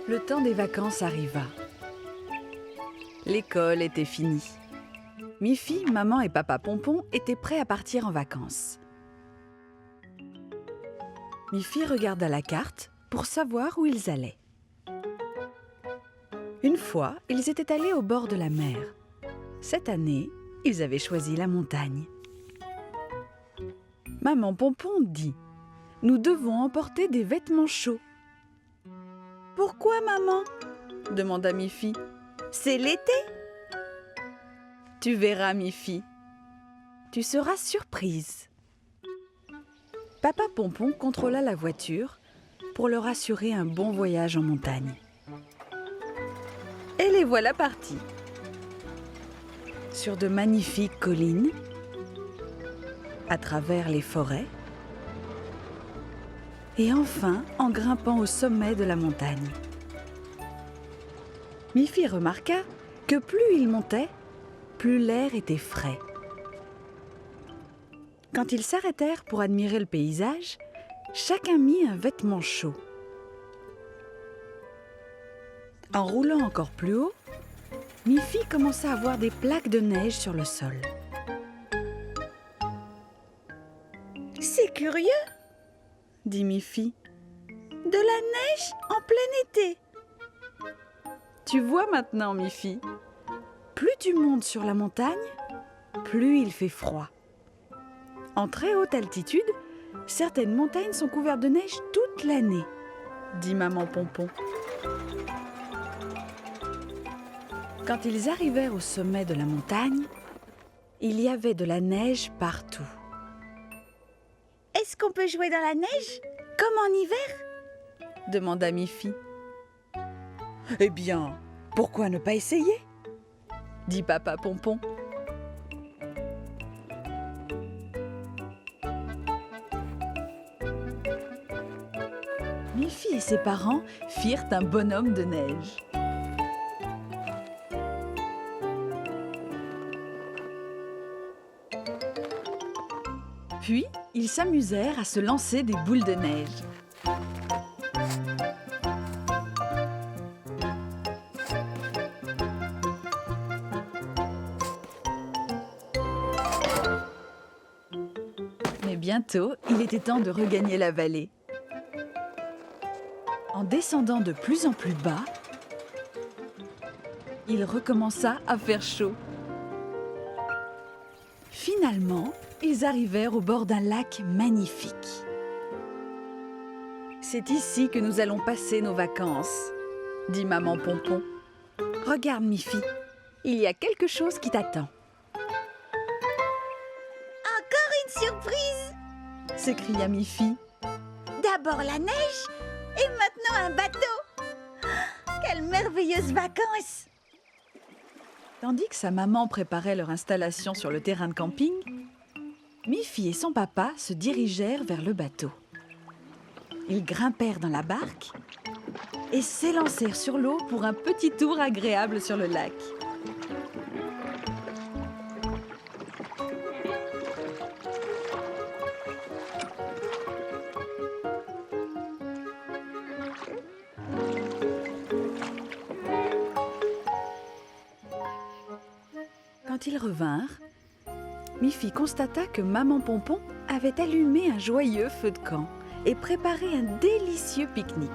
Le temps des vacances arriva. L'école était finie. Miffy, maman et papa Pompon étaient prêts à partir en vacances. Miffy regarda la carte pour savoir où ils allaient. Une fois, ils étaient allés au bord de la mer. Cette année, ils avaient choisi la montagne. Maman Pompon dit : « Nous devons emporter des vêtements chauds. » « Pourquoi, maman ? » demanda Miffy. « C'est l'été !»« Tu verras, Miffy. Tu seras surprise. » Papa Pompon contrôla la voiture pour leur assurer un bon voyage en montagne. Et les voilà partis. Sur de magnifiques collines, à travers les forêts, et enfin en grimpant au sommet de la montagne. Miffy remarqua que plus ils montaient, plus l'air était frais. Quand ils s'arrêtèrent pour admirer le paysage, chacun mit un vêtement chaud. En roulant encore plus haut, Miffy commença à voir des plaques de neige sur le sol. « C'est curieux !» dit Miffy. « De la neige en plein été !» Tu vois maintenant, Miffy, plus tu montes sur la montagne, plus il fait froid. En très haute altitude, certaines montagnes sont couvertes de neige toute l'année, dit maman Pompon. Quand ils arrivèrent au sommet de la montagne, il y avait de la neige partout. « Est-ce qu'on peut jouer dans la neige, comme en hiver ?» demanda Miffy. « Eh bien, pourquoi ne pas essayer ?» dit papa Pompon. Miffy et ses parents firent un bonhomme de neige. Puis, ils s'amusèrent à se lancer des boules de neige. Mais bientôt, il était temps de regagner la vallée. En descendant de plus en plus bas, il recommença à faire chaud. Finalement, ils arrivèrent au bord d'un lac magnifique. « C'est ici que nous allons passer nos vacances, » dit maman Pompon. « Regarde, Miffy, il y a quelque chose qui t'attend. »« Encore une surprise !» s'écria Miffy. « D'abord la neige et maintenant un bateau. Quelles merveilleuses vacances !» Tandis que sa maman préparait leur installation sur le terrain de camping, Miffy et son papa se dirigèrent vers le bateau. Ils grimpèrent dans la barque et s'élancèrent sur l'eau pour un petit tour agréable sur le lac. Quand ils revinrent, Miffy constata que maman Pompon avait allumé un joyeux feu de camp et préparé un délicieux pique-nique.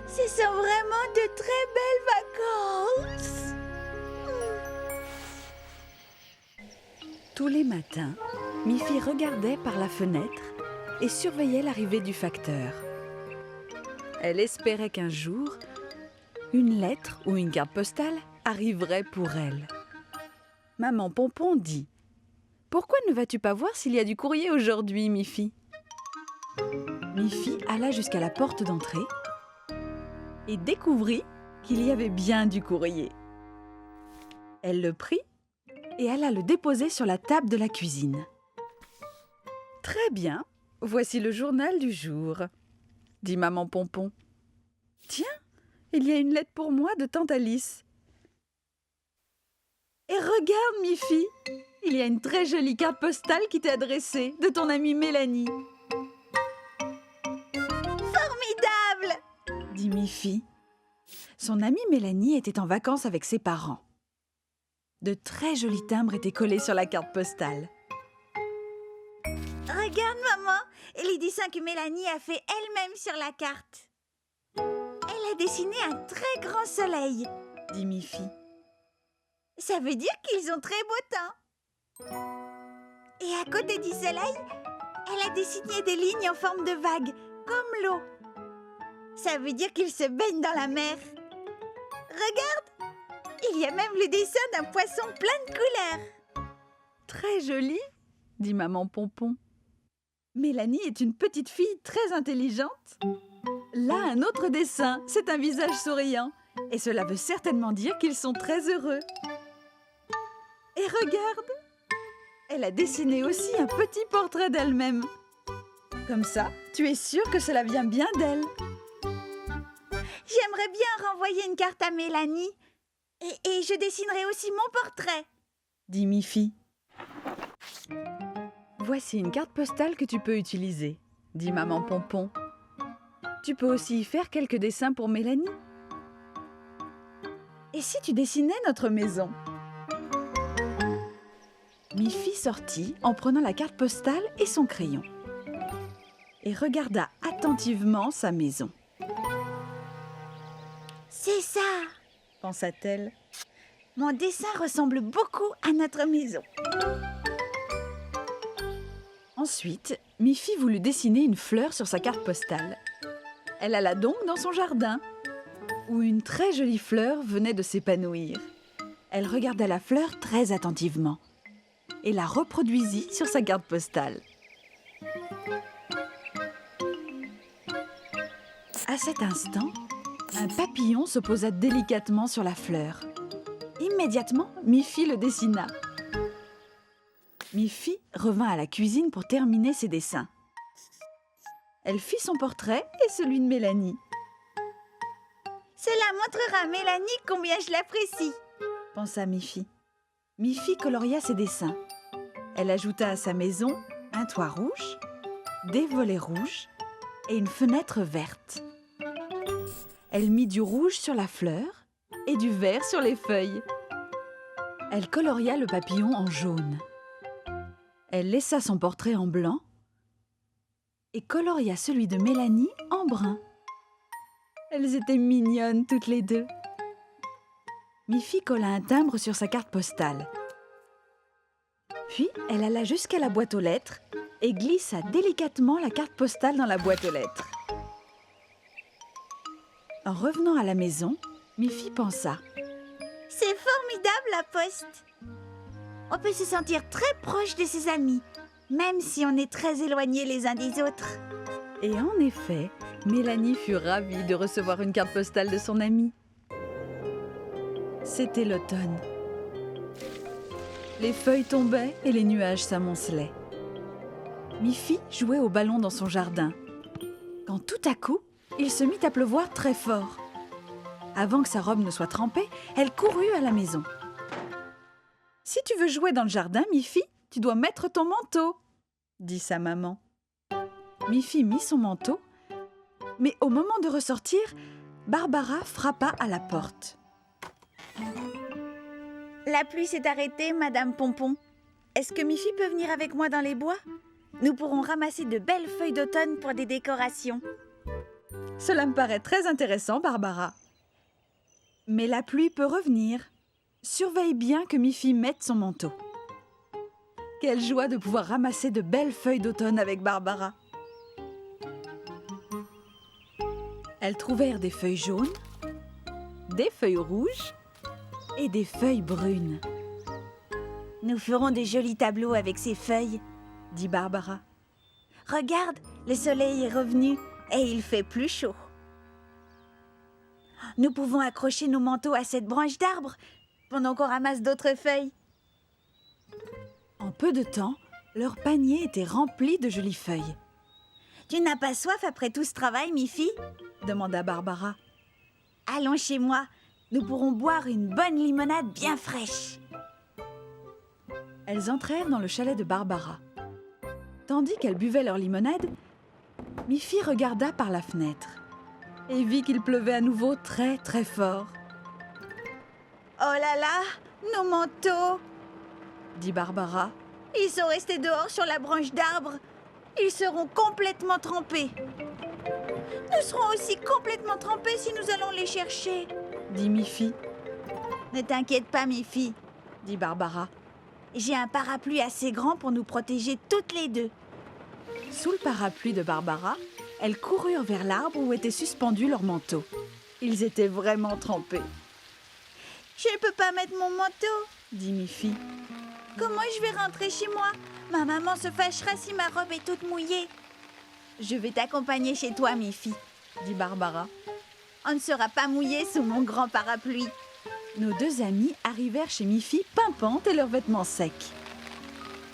Ce sont vraiment de très belles vacances. Tous les matins, Miffy regardait par la fenêtre et surveillait l'arrivée du facteur. Elle espérait qu'un jour, une lettre ou une carte postale arriverait pour elle. Maman Pompon dit : « Pourquoi ne vas-tu pas voir s'il y a du courrier aujourd'hui, Miffy ?» Miffy alla jusqu'à la porte d'entrée et découvrit qu'il y avait bien du courrier. Elle le prit et alla le déposer sur la table de la cuisine. « Très bien, voici le journal du jour, » dit maman Pompon. « Tiens, il y a une lettre pour moi de tante Alice. Et regarde, Miffy, il y a une très jolie carte postale qui t'est adressée de ton amie Mélanie. » « Formidable ! dit Miffy. Son amie Mélanie était en vacances avec ses parents. De très jolis timbres étaient collés sur la carte postale. Regarde, maman, les dessins que Mélanie a fait elle-même sur la carte. Elle a dessiné un très grand soleil, dit Miffy. Ça veut dire qu'ils ont très beau temps. Et à côté du soleil, elle a dessiné des lignes en forme de vagues, comme l'eau. Ça veut dire qu'ils se baignent dans la mer. Regarde, il y a même le dessin d'un poisson plein de couleurs. Très joli, dit maman Pompon. Mélanie est une petite fille très intelligente. Là, un autre dessin, c'est un visage souriant. Et cela veut certainement dire qu'ils sont très heureux. Et regarde, elle a dessiné aussi un petit portrait d'elle-même. Comme ça, tu es sûre que cela vient bien d'elle. J'aimerais bien renvoyer une carte à Mélanie. Et je dessinerai aussi mon portrait, dit Miffy. Voici une carte postale que tu peux utiliser, dit maman Pompon. Tu peux aussi y faire quelques dessins pour Mélanie. Et si tu dessinais notre maison? Miffy sortit en prenant la carte postale et son crayon et regarda attentivement sa maison. C'est ça, pensa-t-elle. Mon dessin ressemble beaucoup à notre maison. Ensuite, Miffy voulut dessiner une fleur sur sa carte postale. Elle alla donc dans son jardin, où une très jolie fleur venait de s'épanouir. Elle regarda la fleur très attentivement et la reproduisit sur sa carte postale. À cet instant, un papillon se posa délicatement sur la fleur. Immédiatement, Miffy le dessina. Miffy revint à la cuisine pour terminer ses dessins. Elle fit son portrait et celui de Mélanie. Cela montrera à Mélanie combien je l'apprécie, pensa Miffy. Miffy coloria ses dessins. Elle ajouta à sa maison un toit rouge, des volets rouges et une fenêtre verte. Elle mit du rouge sur la fleur et du vert sur les feuilles. Elle coloria le papillon en jaune. Elle laissa son portrait en blanc et coloria celui de Mélanie en brun. Elles étaient mignonnes toutes les deux. Miffy colla un timbre sur sa carte postale. Puis, elle alla jusqu'à la boîte aux lettres et glissa délicatement la carte postale dans la boîte aux lettres. En revenant à la maison, Miffy pensa « C'est formidable la poste. On peut se sentir très proche de ses amis, même si on est très éloignés les uns des autres. » Et en effet, Mélanie fut ravie de recevoir une carte postale de son amie. C'était l'automne. Les feuilles tombaient et les nuages s'amoncelaient. Miffy jouait au ballon dans son jardin, quand tout à coup, il se mit à pleuvoir très fort. Avant que sa robe ne soit trempée, elle courut à la maison. « Si tu veux jouer dans le jardin, Miffy, tu dois mettre ton manteau, » dit sa maman. Miffy mit son manteau, mais au moment de ressortir, Barbara frappa à la porte. « La pluie s'est arrêtée, Madame Pompon. Est-ce que Miffy peut venir avec moi dans les bois? Nous pourrons ramasser de belles feuilles d'automne pour des décorations. » Cela me paraît très intéressant, Barbara. Mais la pluie peut revenir. Surveille bien que Miffy mette son manteau. Quelle joie de pouvoir ramasser de belles feuilles d'automne avec Barbara. Elles trouvèrent des feuilles jaunes, des feuilles rouges et des feuilles brunes. « Nous ferons de jolis tableaux avec ces feuilles, » dit Barbara. « Regarde, le soleil est revenu et il fait plus chaud. Nous pouvons accrocher nos manteaux à cette branche d'arbre pendant qu'on ramasse d'autres feuilles. » En peu de temps, leur panier était rempli de jolies feuilles. « Tu n'as pas soif après tout ce travail, Miffy ?» demanda Barbara. « Allons chez moi, nous pourrons boire une bonne limonade bien fraîche. » Elles entrèrent dans le chalet de Barbara. Tandis qu'elles buvaient leur limonade, Miffy regarda par la fenêtre. et vit qu'il pleuvait à nouveau très très fort. « Oh là là, nos manteaux !» dit Barbara. « Ils sont restés dehors sur la branche d'arbre. Ils seront complètement trempés. Nous serons aussi complètement trempés si nous allons les chercher. » dit Miffy. « Ne t'inquiète pas, Miffy, dit Barbara. J'ai un parapluie assez grand pour nous protéger toutes les deux. » Sous le parapluie de Barbara, elles coururent vers l'arbre où étaient suspendus leurs manteaux. Ils étaient vraiment trempés. « Je ne peux pas mettre mon manteau, » dit Miffy. « Comment je vais rentrer chez moi? Ma maman se fâchera si ma robe est toute mouillée. »« Je vais t'accompagner chez toi, Miffy, » dit Barbara. « On ne sera pas mouillés sous mon grand parapluie. » Nos deux amies arrivèrent chez Miffy pimpantes et leurs vêtements secs.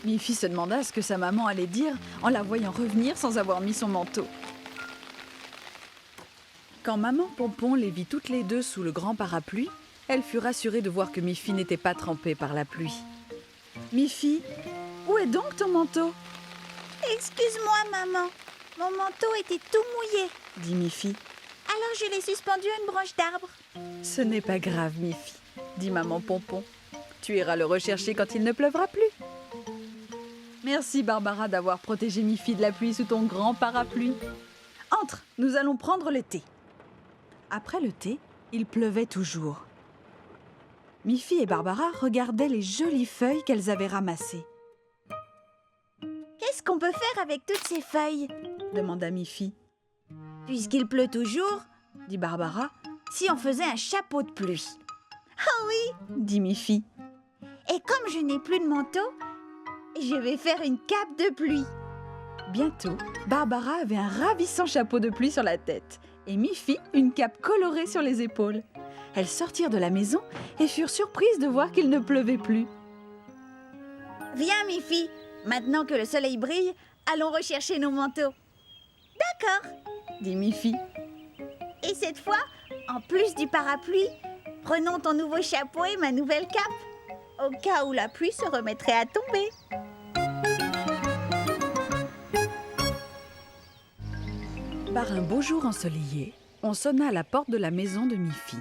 Miffy se demanda ce que sa maman allait dire en la voyant revenir sans avoir mis son manteau. Quand maman Pompon les vit toutes les deux sous le grand parapluie, elle fut rassurée de voir que Miffy n'était pas trempée par la pluie. « Miffy, où est donc ton manteau ?» « Excuse-moi, maman. Mon manteau était tout mouillé, » dit Miffy. « Alors je l'ai suspendu à une branche d'arbre. »« Ce n'est pas grave, Miffy, » dit maman Pompon. « Tu iras le rechercher quand il ne pleuvra plus. » Merci Barbara d'avoir protégé Miffy de la pluie sous ton grand parapluie. Entre, nous allons prendre le thé. Après le thé, il pleuvait toujours. Miffy et Barbara regardaient les jolies feuilles qu'elles avaient ramassées. « Qu'est-ce qu'on peut faire avec toutes ces feuilles ?» demanda Miffy. « Puisqu'il pleut toujours, » dit Barbara, « si on faisait un chapeau de pluie. »« Oh oui !» dit Miffy. « Et comme je n'ai plus de manteau, je vais faire une cape de pluie. » Bientôt, Barbara avait un ravissant chapeau de pluie sur la tête et Miffy une cape colorée sur les épaules. Elles sortirent de la maison et furent surprises de voir qu'il ne pleuvait plus. « Viens, Miffy, maintenant que le soleil brille, allons rechercher nos manteaux. »« D'accord, » dit Miffy. « Et cette fois, en plus du parapluie, prenons ton nouveau chapeau et ma nouvelle cape, au cas où la pluie se remettrait à tomber. » Par un beau jour ensoleillé, on sonna à la porte de la maison de Miffy.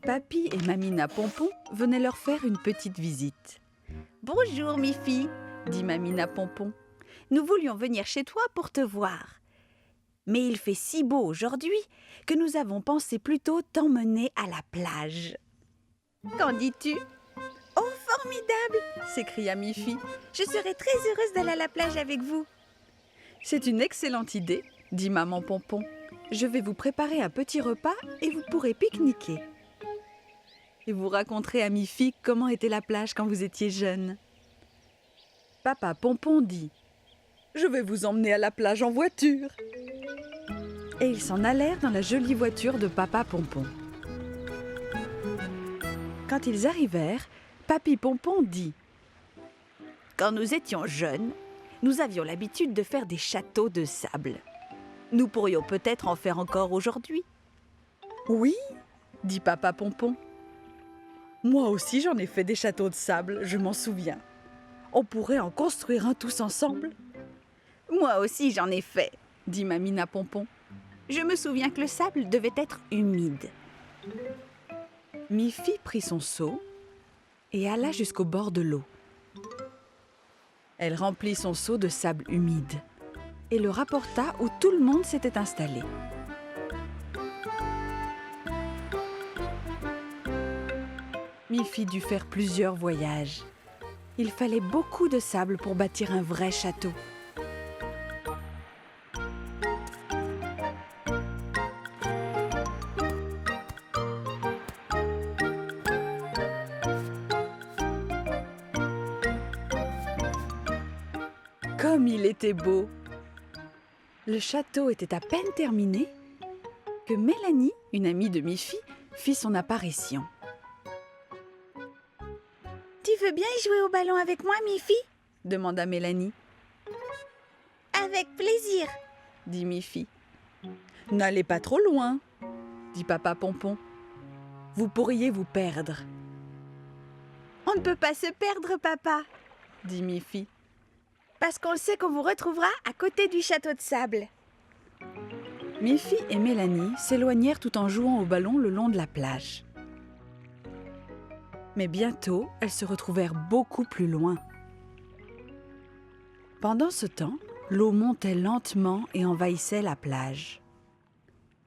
Papy et Mamina Pompon venaient leur faire une petite visite. « Bonjour, Miffy, » dit Mamina Pompon. « Nous voulions venir chez toi pour te voir. Mais il fait si beau aujourd'hui que nous avons pensé plutôt t'emmener à la plage. Qu'en dis-tu » ? « Oh, formidable !» s'écria Miffy. « Je serai très heureuse d'aller à la plage avec vous. » « C'est une excellente idée, » dit maman Pompon. « Je vais vous préparer un petit repas et vous pourrez pique-niquer. Et vous raconterez à Miffy comment était la plage quand vous étiez jeune. » Papa Pompon dit « Je vais vous emmener à la plage en voiture. » Et ils s'en allèrent dans la jolie voiture de Papa Pompon. Quand ils arrivèrent, Papy Pompon dit « Quand nous étions jeunes, nous avions l'habitude de faire des châteaux de sable. Nous pourrions peut-être en faire encore aujourd'hui. »« Oui, » dit Papa Pompon. « Moi aussi j'en ai fait des châteaux de sable, je m'en souviens. On pourrait en construire un tous ensemble. »« Moi aussi j'en ai fait, » dit Mamina Pompon. « Je me souviens que le sable devait être humide. » Miffy prit son seau et alla jusqu'au bord de l'eau. Elle remplit son seau de sable humide et le rapporta où tout le monde s'était installé. Miffy dut faire plusieurs voyages. Il fallait beaucoup de sable pour bâtir un vrai château. Comme il était beau! Le château était à peine terminé que Mélanie, une amie de Miffy, fit son apparition. « Tu veux bien jouer au ballon avec moi, Miffy ?» demanda Mélanie. « Avec plaisir, » dit Miffy. « N'allez pas trop loin, » dit Papa Pompon. « Vous pourriez vous perdre. »« On ne peut pas se perdre, papa, » dit Miffy. « Parce qu'on sait qu'on vous retrouvera à côté du château de sable. » Miffy et Mélanie s'éloignèrent tout en jouant au ballon le long de la plage. Mais bientôt, elles se retrouvèrent beaucoup plus loin. Pendant ce temps, l'eau montait lentement et envahissait la plage.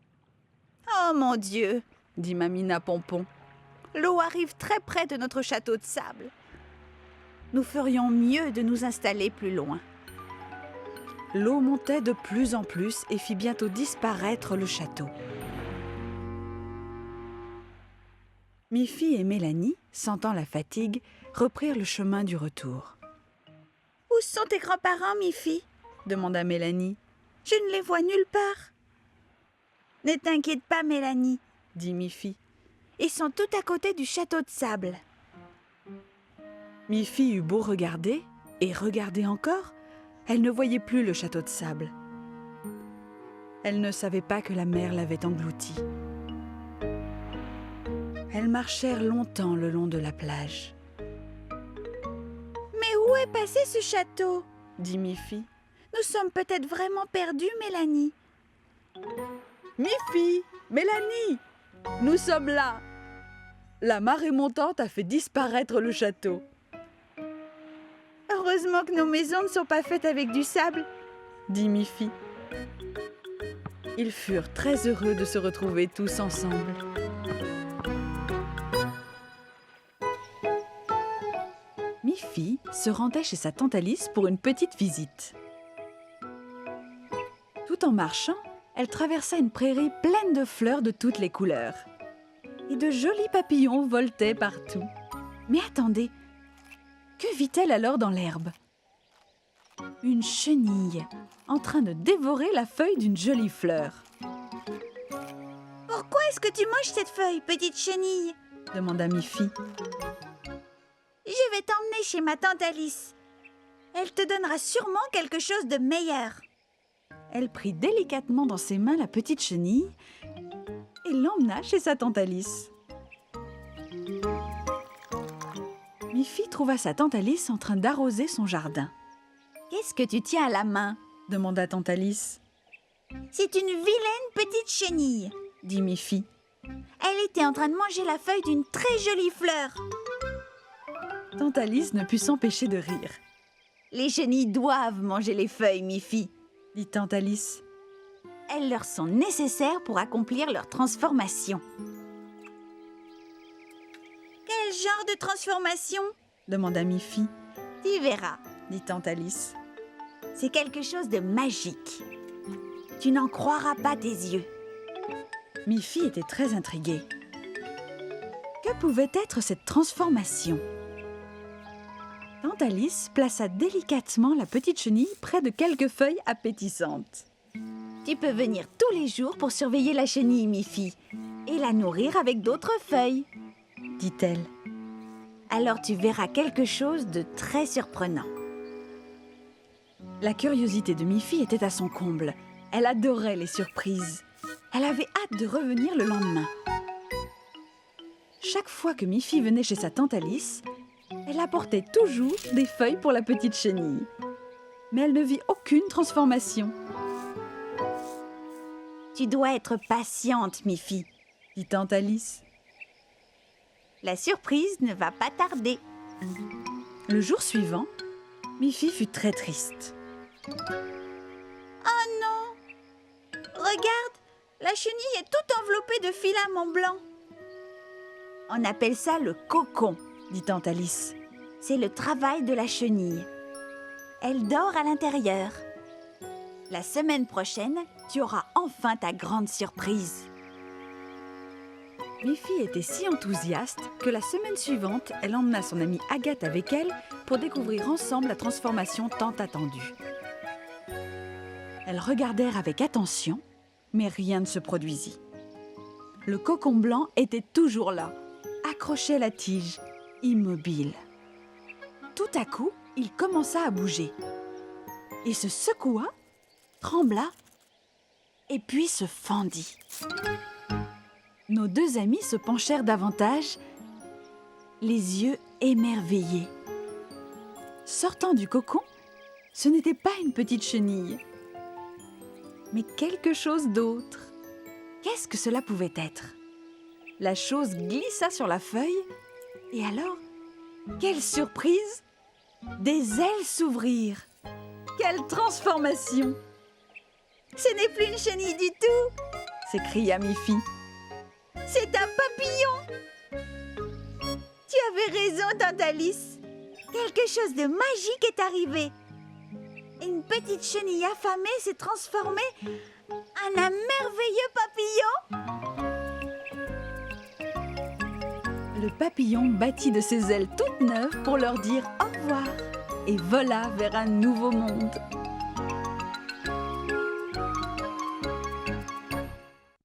« Oh mon Dieu !» dit Mamina Pompon. « L'eau arrive très près de notre château de sable. Nous ferions mieux de nous installer plus loin. » L'eau montait de plus en plus et fit bientôt disparaître le château. Miffy et Mélanie, sentant la fatigue, reprirent le chemin du retour. « Où sont tes grands-parents, Miffy ?» demanda Mélanie. « Je ne les vois nulle part. »« Ne t'inquiète pas, Mélanie, » dit Miffy. « Ils sont tout à côté du château de sable. » Miffy eut beau regarder, et regarder encore, elle ne voyait plus le château de sable. Elle ne savait pas que la mer l'avait englouti. Elles marchèrent longtemps le long de la plage. « Mais où est passé ce château ?» dit Miffy. « Nous sommes peut-être vraiment perdus, Mélanie. » Miffy, Mélanie, nous sommes là. La marée montante a fait disparaître le château. Heureusement que nos maisons ne sont pas faites avec du sable, dit Miffy. Ils furent très heureux de se retrouver tous ensemble. Miffy se rendait chez sa tante Alice pour une petite visite. Tout en marchant, elle traversa une prairie pleine de fleurs de toutes les couleurs. Et de jolis papillons voletaient partout. Mais attendez, que vit-elle alors dans l'herbe? Une chenille, en train de dévorer la feuille d'une jolie fleur. « Pourquoi est-ce que tu manges cette feuille, petite chenille ?» demanda Miffy. « Je vais t'emmener chez ma tante Alice. Elle te donnera sûrement quelque chose de meilleur. » Elle prit délicatement dans ses mains la petite chenille et l'emmena chez sa tante Alice. Miffy trouva sa tante Alice en train d'arroser son jardin. « Qu'est-ce que tu tiens à la main ?» demanda tante Alice. « C'est une vilaine petite chenille, » dit Miffy. « Elle était en train de manger la feuille d'une très jolie fleur. » Tante Alice ne put s'empêcher de rire. « Les chenilles doivent manger les feuilles, Miffy, » dit tante Alice. « Elles leur sont nécessaires pour accomplir leur transformation. » « Quel genre de transformation ?» demanda Miffy. « Tu verras, » dit tante Alice. « C'est quelque chose de magique. Tu n'en croiras pas tes yeux. » Miffy était très intriguée. Que pouvait être cette transformation? Tante Alice plaça délicatement la petite chenille près de quelques feuilles appétissantes. « Tu peux venir tous les jours pour surveiller la chenille, Miffy, et la nourrir avec d'autres feuilles, » dit-elle. « Alors tu verras quelque chose de très surprenant. » La curiosité de Miffy était à son comble. Elle adorait les surprises. Elle avait hâte de revenir le lendemain. Chaque fois que Miffy venait chez sa tante Alice, elle apportait toujours des feuilles pour la petite chenille. Mais elle ne vit aucune transformation. « Tu dois être patiente, Miffy, » dit tante Alice. « La surprise ne va pas tarder. » Le jour suivant, Miffy fut très triste. « Oh non! Regarde, la chenille est toute enveloppée de filaments blancs. » « On appelle ça le cocon, » dit tante Alice. « C'est le travail de la chenille. Elle dort à l'intérieur. La semaine prochaine, tu auras enfin ta grande surprise. » Miffy était si enthousiaste que la semaine suivante, elle emmena son amie Agathe avec elle pour découvrir ensemble la transformation tant attendue. Elles regardèrent avec attention, mais rien ne se produisit. Le cocon blanc était toujours là, accroché à la tige, immobile. Tout à coup, il commença à bouger. Il se secoua, trembla, et puis se fendit. Nos deux amis se penchèrent davantage, les yeux émerveillés. Sortant du cocon, ce n'était pas une petite chenille. mais quelque chose d'autre. Qu'est-ce que cela pouvait être? La chose glissa sur la feuille, et alors, quelle surprise! Des ailes s'ouvrirent. Quelle transformation! Ce n'est plus une chenille du tout, s'écria Miffy. c'est un papillon. Tu avais raison, Tante Alice. Quelque chose de magique est arrivé. Une petite chenille affamée s'est transformée en un merveilleux papillon. Le papillon battit de ses ailes toutes neuves pour leur dire au revoir et vola vers un nouveau monde.